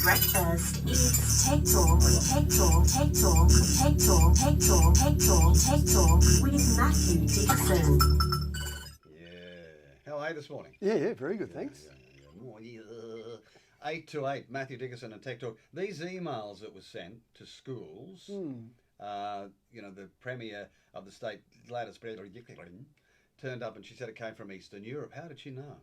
Breakfast is Tech Talk, Tech Talk, Tech Talk, Tech Talk, Tech Talk, Tech Talk, Tech Talk with Matthew Dickinson. Yeah. How are you this morning? Yeah, very good, thanks. Yeah. 8 to 8, Matthew Dickinson and Tech Talk. These emails that were sent to schools, the Premier of the state, Gladys Berejiklian, turned up and she said it came from Eastern Europe. How did she know?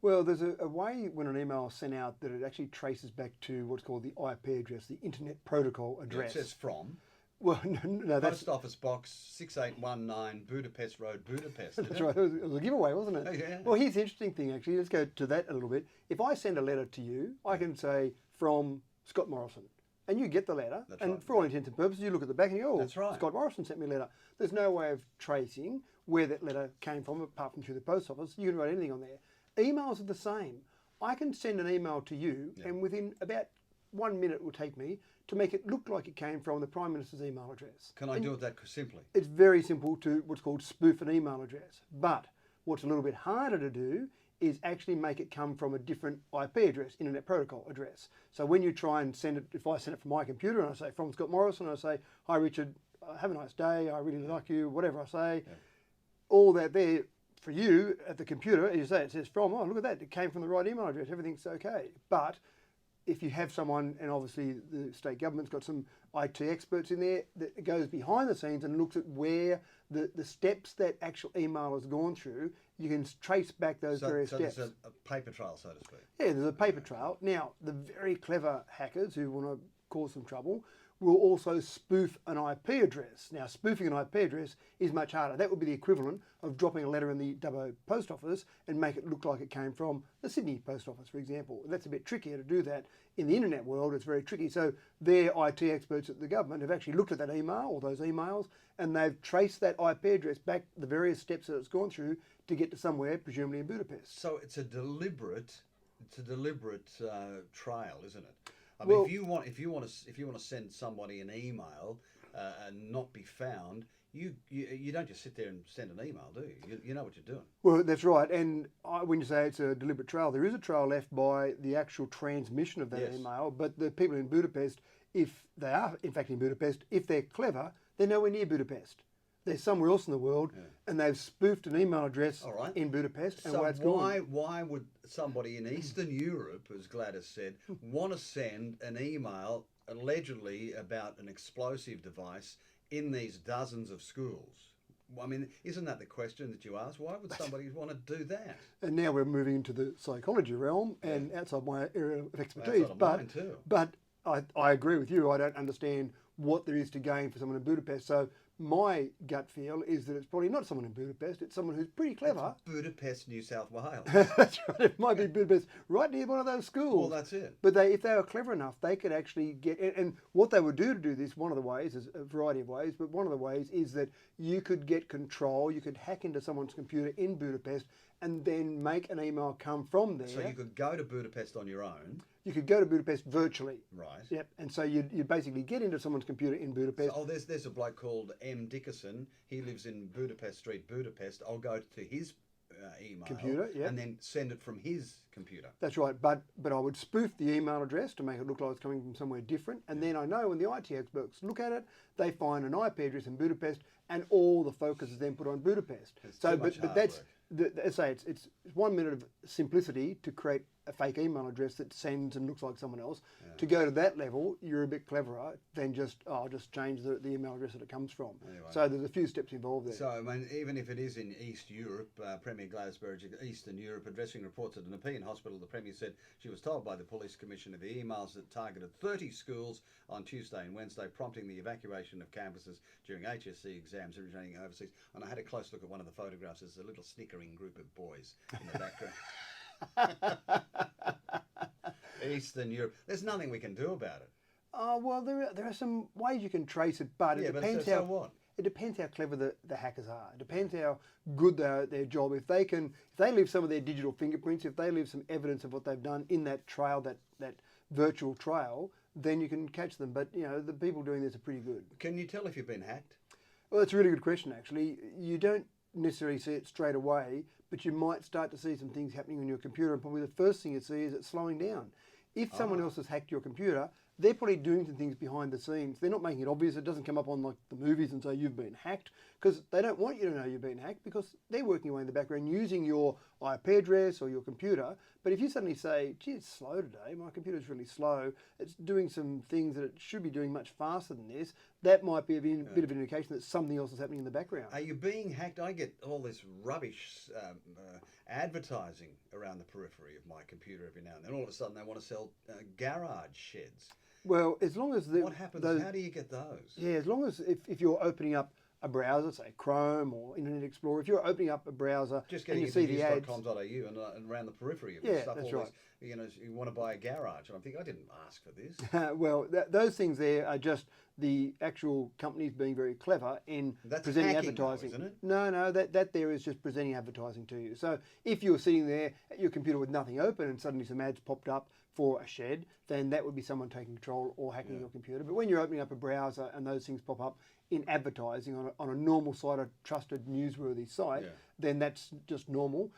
Well, there's a way when an email is sent out that it actually traces back to what's called the IP address, the Internet Protocol address. It says from. Well, no, that's... Post Office Box 6819, Budapest Road, Budapest. That's right. It was a giveaway, wasn't it? Oh, yeah. Well, here's the interesting thing, actually. Let's go to that a little bit. If I send a letter to you, I can say, from Scott Morrison. And you get the letter. That's and right. for all intents and purposes, you look at the back and you go, oh, That's right. Scott Morrison sent me a letter. There's no way of tracing where that letter came from, apart from through the post office. You can write anything on there. Emails are the same. I can send an email to you, and within about 1 minute it will take me to make it look like it came from the Prime Minister's email address. Can I do it that simply? It's very simple to what's called spoof an email address. But what's a little bit harder to do is actually make it come from a different IP address, Internet Protocol address. So when you try and send it, if I send it from my computer and I say from Scott Morrison, I say, hi Richard, have a nice day, I really like you, whatever I say, all that there for you at the computer, as you say, it says from, oh, look at that, it came from the right email address, everything's okay. But if you have someone, and obviously the state government's got some IT experts in there, that goes behind the scenes and looks at where the steps that actual email has gone through, you can trace back those various steps. So there's a paper trail, so to speak. Yeah, there's a paper trail. Now, the very clever hackers who want to cause some trouble will also spoof an IP address. Now, spoofing an IP address is much harder. That would be the equivalent of dropping a letter in the Dubbo post office and make it look like it came from the Sydney post office, for example. That's a bit trickier to do that. In the internet world, it's very tricky. So their IT experts at the government have actually looked at that email or those emails, and they've traced that IP address back the various steps that it's gone through to get to somewhere, presumably in Budapest. So it's a deliberate trail, isn't it? I mean, if you want to send somebody an email and not be found, you don't just sit there and send an email, do you? You know what you're doing. Well, that's right. And when you say it's a deliberate trail, there is a trail left by the actual transmission of that email. But the people in Budapest, if they are in fact in Budapest, if they're clever, they're nowhere near Budapest. They're somewhere else in the world, and they've spoofed an email address in Budapest. And why would somebody in Eastern Europe, as Gladys said, want to send an email allegedly about an explosive device in these dozens of schools? I mean, isn't that the question that you ask? Why would somebody want to do that? And now we're moving into the psychology realm and outside my area of expertise. Outside of mine too. But I agree with you. I don't understand what there is to gain for someone in Budapest. So my gut feel is that it's probably not someone in Budapest. It's someone who's pretty clever. It's Budapest, New South Wales. That's right. It might be Budapest, right near one of those schools. Well, that's it. But if they were clever enough, they could actually get... And what they would do to do this, one of the ways, there's a variety of ways, but one of the ways is that you could get control, you could hack into someone's computer in Budapest and then make an email come from there. So you could go to Budapest on your own. You could go to Budapest virtually. Right. Yep. And so you'd basically get into someone's computer in Budapest. So, there's a bloke called M. Dickinson. He lives in Budapest Street, Budapest. I'll go to his email computer, and then send it from his computer. That's right. But I would spoof the email address to make it look like it's coming from somewhere different. And then I know when the IT experts look at it, they find an IP address in Budapest, and all the focus is then put on Budapest. But that's let's say it's 1 minute of simplicity to create a fake email address that sends and looks like someone else. To go to that level, you're a bit cleverer than I'll just change the email address that it comes from. Anyway. So there's a few steps involved there. So I mean, even if it is in East Europe, Premier Gladys Berejiklian, Eastern Europe, addressing reports at an Nepean hospital, the Premier said she was told by the Police Commissioner the emails that targeted 30 schools on Tuesday and Wednesday, prompting the evacuation of campuses during HSC exams originating overseas. And I had a close look at one of the photographs. There's a little snickering group of boys in the background. Eastern Europe. There's nothing we can do about it. Well, there are some ways you can trace it, but it depends it depends how clever the hackers are. It depends how good they are at their job. If they leave some of their digital fingerprints, if they leave some evidence of what they've done in that trail, that virtual trail, then you can catch them. But the people doing this are pretty good. Can you tell if you've been hacked? Well, that's a really good question. Actually, you don't necessarily see it straight away, but you might start to see some things happening on your computer, and probably the first thing you see is it slowing down. if someone else has hacked your computer, they're probably doing some things behind the scenes. They're not making it obvious. It doesn't come up on like the movies and say you've been hacked, because they don't want you to know you've been hacked, because they're working away in the background using your IP address or your computer. But if you suddenly say, gee, it's slow today, my computer's really slow, it's doing some things that it should be doing much faster than this, that might be a bit of an indication that something else is happening in the background. Are you being hacked? I get all this rubbish advertising around the periphery of my computer every now and then. All of a sudden they want to sell garage sheds. Well, as long as what happens? How do you get those? Yeah, as long as if you're opening up a browser, say Chrome or Internet Explorer, if you're opening up a browser just and getting you see the ads, .com.au and around the periphery of yeah, stuff. that's all right. This, you know, you want to buy a garage, and I'm thinking I didn't ask for this. Well, those things there are just the actual companies being very clever in presenting advertising. Though, isn't it? No, that there is just presenting advertising to you. So if you're sitting there at your computer with nothing open and suddenly some ads popped up for a shed, then that would be someone taking control or hacking your computer. But when you're opening up a browser and those things pop up in advertising on a normal site, a trusted newsworthy site, then that's just normal.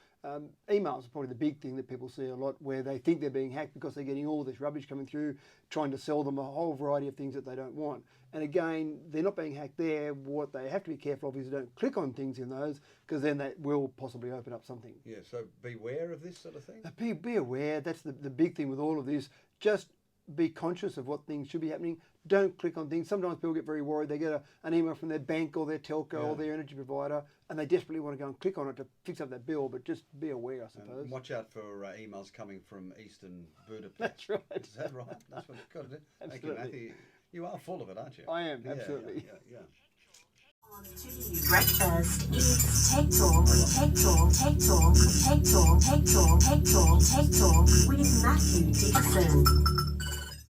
Emails are probably the big thing that people see a lot, where they think they're being hacked because they're getting all this rubbish coming through, trying to sell them a whole variety of things that they don't want. And again, they're not being hacked there. What they have to be careful of is don't click on things in those, because then that will possibly open up something. Yeah, so beware of this sort of thing? Be aware. That's the big thing with all of this. Just be conscious of what things should be happening. Don't click on things. Sometimes people get very worried. They get an email from their bank or their telco or their energy provider, and they desperately want to go and click on it to fix up that bill, but just be aware, I suppose. And watch out for emails coming from Eastern Budapest. That's right. Is that right? That's what you've got to do. Absolutely. Thank you, Matthew. You are full of it, aren't you? I am, absolutely. Yeah. On to the breakfast is Tech Talk, Tech Talk, Tech Talk, Tech Talk, Tech Talk, Tech Talk, Tech Talk with Matthew Dixon.